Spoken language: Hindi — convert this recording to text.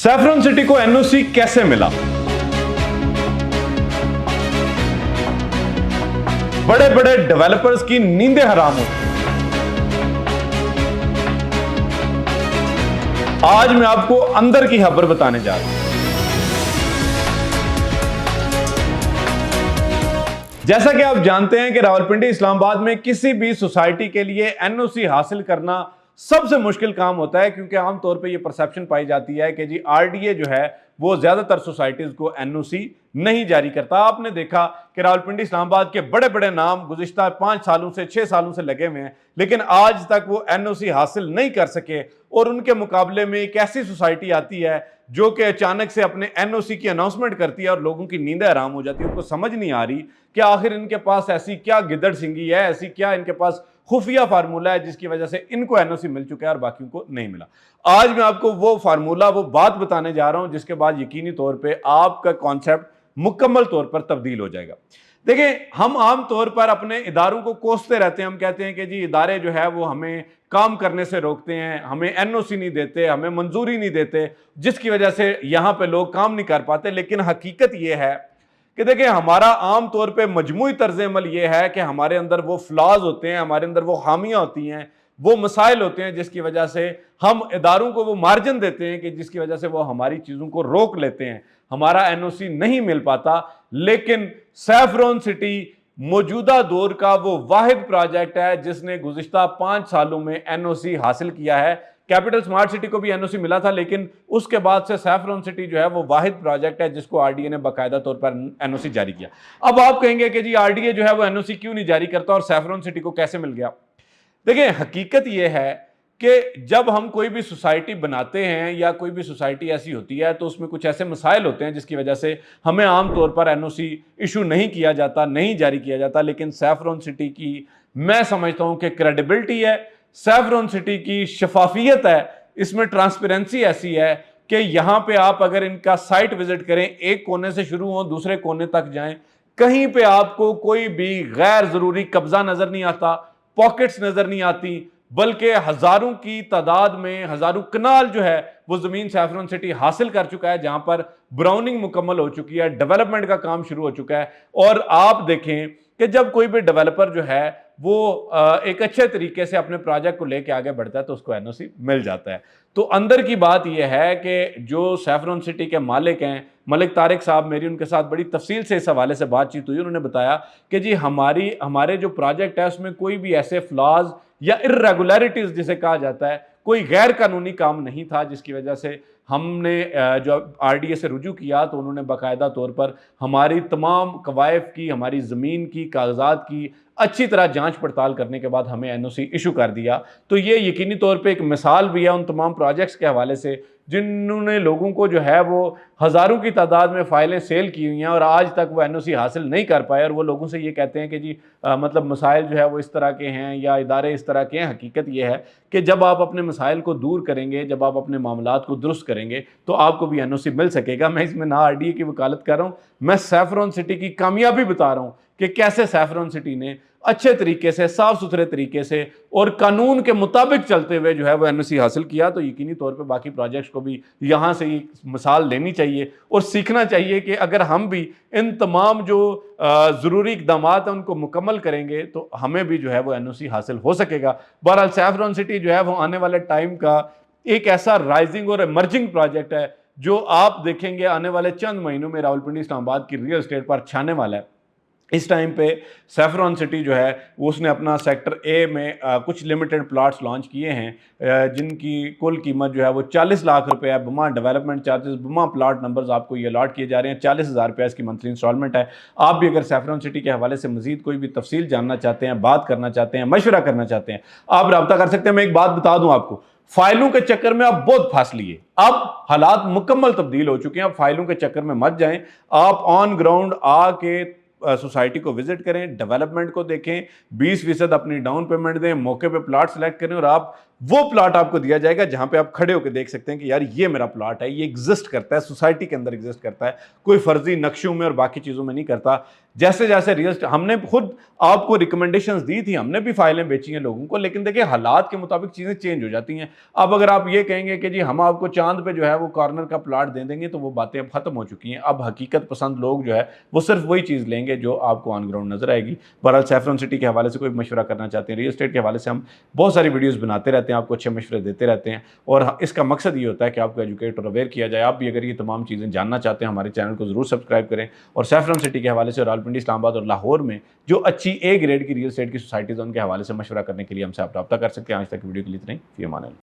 सैफरॉन सिटी को एनओसी कैसे मिला? बड़े बड़े डेवलपर्स की नींदें हराम हो। आज मैं आपको अंदर की खबर बताने जा रहा हूं। जैसा कि आप जानते हैं कि रावलपिंडी इस्लामाबाद में किसी भी सोसाइटी के लिए एनओसी हासिल करना सबसे मुश्किल काम होता है, क्योंकि आमतौर पे ये परसेप्शन पाई जाती है कि जी आरडीए जो है वो ज्यादातर सोसाइटीज को एनओसी नहीं जारी करता। आपने देखा कि रावलपिंडी इस्लामाबाद के बड़े बड़े नाम गुज़िश्ता 5 सालों से 6 सालों से लगे हुए हैं, लेकिन आज तक वो एनओसी हासिल नहीं कर सके। और उनके मुकाबले में एक ऐसी सोसाइटी आती है जो कि अचानक से अपने एनओसी की अनाउंसमेंट करती है और लोगों की नींदें हराम हो जाती है। उनको समझ नहीं आ रही कि आखिर इनके पास ऐसी क्या गिदड़ सिंगी है, ऐसी क्या इनके पास खुफिया फार्मूला है जिसकी वजह से इनको एनओसी मिल चुका है और बाकियों को नहीं मिला। आज मैं आपको वो फार्मूला, वो बात बताने जा रहा हूं जिसके बाद यकीनी तौर पे आपका कॉन्सेप्ट मुकम्मल तौर पर तब्दील हो जाएगा। देखिए, हम आम तौर पर अपने इदारों को कोसते रहते हैं। हम कहते हैं कि जी इदारे जो है वो हमें काम करने से रोकते हैं, हमें एनओसी नहीं देते, हमें मंजूरी नहीं देते, जिसकी वजह से यहां पे लोग काम नहीं कर पाते। लेकिन हकीकत यह है कि देखिए, हमारा आम तौर पे मजमूई तर्ज अमल यह है कि हमारे अंदर वो फ्लॉज होते हैं, हमारे अंदर वो खामियां होती हैं, वो मसाइल होते हैं जिसकी वजह से हम इदारों को वो मार्जिन देते हैं कि जिसकी वजह से वो हमारी चीज़ों को रोक लेते हैं, हमारा एनओसी नहीं मिल पाता। लेकिन सैफरॉन सिटी मौजूदा दौर का वो वाहिद प्रोजेक्ट है जिसने गुज़िश्ता 5 सालों में एनओसी हासिल किया है। कैपिटल स्मार्ट सिटी को भी एनओसी मिला था, लेकिन उसके बाद से सैफरॉन सिटी जो है वो वाहिद प्रोजेक्ट है जिसको आरडीए ने बाकायदा तौर पर एनओसी जारी किया। अब आप कहेंगे कि जी आरडीए जो है वो एनओसी क्यों नहीं जारी करता और सैफरॉन सिटी को कैसे मिल गया? देखिए, हकीकत यह है कि जब हम कोई भी सोसाइटी बनाते हैं या कोई भी सोसाइटी ऐसी होती है तो उसमें कुछ ऐसे मसाइल होते हैं जिसकी वजह से हमें आम तौर पर एनओसी इशू नहीं किया जाता, नहीं जारी किया जाता। लेकिन सैफरॉन सिटी की मैं समझता हूं कि क्रेडिबिलिटी है, सैफरॉन सिटी की शफाफियत है, इसमें ट्रांसपेरेंसी ऐसी है कि यहां पे आप अगर इनका साइट विजिट करें, एक कोने से शुरू हो दूसरे कोने तक जाएं, कहीं पे आपको कोई भी गैर जरूरी कब्जा नजर नहीं आता, पॉकेट्स नजर नहीं आती, बल्कि हजारों की तादाद में हजारों कनाल जो है वो जमीन सैफरॉन सिटी हासिल कर चुका है, जहां पर ब्राउनिंग मुकम्मल हो चुकी है, डेवलपमेंट का काम शुरू हो चुका है। और आप देखें कि जब कोई भी डेवलपर जो है वो एक अच्छे तरीके से अपने प्रोजेक्ट को लेके आगे बढ़ता है तो उसको एनओसी मिल जाता है। तो अंदर की बात यह है कि जो सैफरॉन सिटी के मालिक हैं मलिक तारिक साहब, मेरी उनके साथ बड़ी तफसील से इस हवाले से बातचीत हुई। उन्होंने बताया कि जी हमारे जो प्रोजेक्ट है उसमें कोई भी ऐसे फ्लॉज या इर्रेगुलरिटीज जिसे कहा जाता है, कोई गैर कानूनी काम नहीं था, जिसकी वजह से हमने जो आरडीए से रुजू किया तो उन्होंने बाकायदा तौर पर हमारी तमाम कवायफ की, हमारी ज़मीन की, कागजात की अच्छी तरह जांच पड़ताल करने के बाद हमें एनओसी इशू कर दिया। तो ये यकीनी तौर पे एक मिसाल भी है उन तमाम प्रोजेक्ट्स के हवाले से जिन्होंने लोगों को जो है वो हज़ारों की तादाद में फ़ाइलें सेल की हुई हैं और आज तक वो एनओसी हासिल नहीं कर पाए। और वो लोगों से ये कहते हैं कि जी मतलब मसाइल जो है वो इस तरह के हैं या इदारे इस तरह के हैं। हकीकत ये है कि जब आप अपने मसाइल को दूर करेंगे, जब आप अपने मामलात को दुरुस्त करेंगे तो आपको भी एनओसी मिल सकेगा। मैं इसमें ना आरडीए की वकालत कर रहा हूँ, मैं सैफरॉन सिटी की कामयाबी बता रहा हूँ कि कैसे सैफरॉन सिटी ने अच्छे तरीके से, साफ सुथरे तरीके से और कानून के मुताबिक चलते हुए जो है वो एनओसी हासिल किया। तो यकीनी तौर पे बाकी प्रोजेक्ट्स को भी यहाँ से ही मिसाल लेनी चाहिए और सीखना चाहिए कि अगर हम भी इन तमाम जो ज़रूरी इकदाम हैं उनको मुकम्मल करेंगे तो हमें भी जो है वो एनओसी हासिल हो सकेगा। बहरहाल सैफरॉन सिटी जो है वो आने वाले टाइम का एक ऐसा राइजिंग और एमर्जिंग प्रोजेक्ट है जो आप देखेंगे आने वाले चंद महीनों में रावलपिंडी इस्लामाबाद की रियल एस्टेट पर छाने वाला है। इस टाइम पे सैफरॉन सिटी जो है वो उसने अपना सेक्टर ए में कुछ लिमिटेड प्लाट्स लॉन्च किए हैं जिनकी कुल कीमत जो है वो 40 लाख रुपए है। बमा डेवलपमेंट चार्जेस, बमा प्लाट नंबर्स आपको ये अलॉट किए जा रहे हैं। 40,000 रुपये इसकी मंथली इंस्टॉलमेंट है। आप भी अगर सैफरॉन सिटी के हवाले से मजीद कोई भी तफसील जानना चाहते हैं, बात करना चाहते हैं, मशवरा करना चाहते हैं, आप रब्ता कर सकते हैं। मैं एक बात बता दूं आपको, फाइलों के चक्कर में आप बहुत फंस लिए। अब हालात मुकम्मल तब्दील हो चुके हैं। अब फाइलों के चक्कर में मत जाएं, आप ऑन ग्राउंड आके सोसाइटी को विजिट करें, डेवलपमेंट को देखें, 20% अपनी डाउन पेमेंट दें, मौके पे प्लाट सेलेक्ट करें और आप वो प्लॉट आपको दिया जाएगा जहां पे आप खड़े होकर देख सकते हैं कि यार ये मेरा प्लॉट है, ये एग्जिस्ट करता है, सोसाइटी के अंदर एग्जिस्ट करता है, कोई फर्जी नक्शों में और बाकी चीजों में नहीं करता। जैसे जैसे रियल एस्टेट, हमने खुद आपको रिकमेंडेशंस दी थी, हमने भी फाइलें बेची हैं लोगों को, लेकिन देखिए हालात के मुताबिक चीजें चेंज हो जाती हैं। अब अगर आप ये कहेंगे कि जी हम आपको चांद पे जो है वो कॉर्नर का प्लॉट दे देंगे, तो वो बातें अब खत्म हो चुकी हैं। अब हकीकत पसंद लोग जो है वो सिर्फ वही चीज लेंगे जो आपको ऑन ग्राउंड नजर आएगी। बहरहाल सैफरन सिटी के हवाले से कोई मशवरा करना चाहते हैं, रियल एस्टेट के हवाले से हम बहुत सारी वीडियोस बनाते रहते हैं, आपको अच्छे मशवरे देते रहते हैं, और इसका मकसद ये होता है कि आपको एजुकेट और अवेयर किया जाए। आप भी अगर ये तमाम चीज़ें जानना चाहते हैं, हमारे चैनल को जरूर सब्सक्राइब करें। और सैफरन सिटी के हवाले से रावलपिंडी, इस्लामाबाद और लाहौर में जो अच्छी ए ग्रेड की रियल एस्टेट की सोसाइटीज हैं, उनके हवाले से मशवरा करने के लिए हमसे आप रब्ता कर सकते हैं। आज तक वीडियो के लिए इतना ही। फी अमान अल्लाह।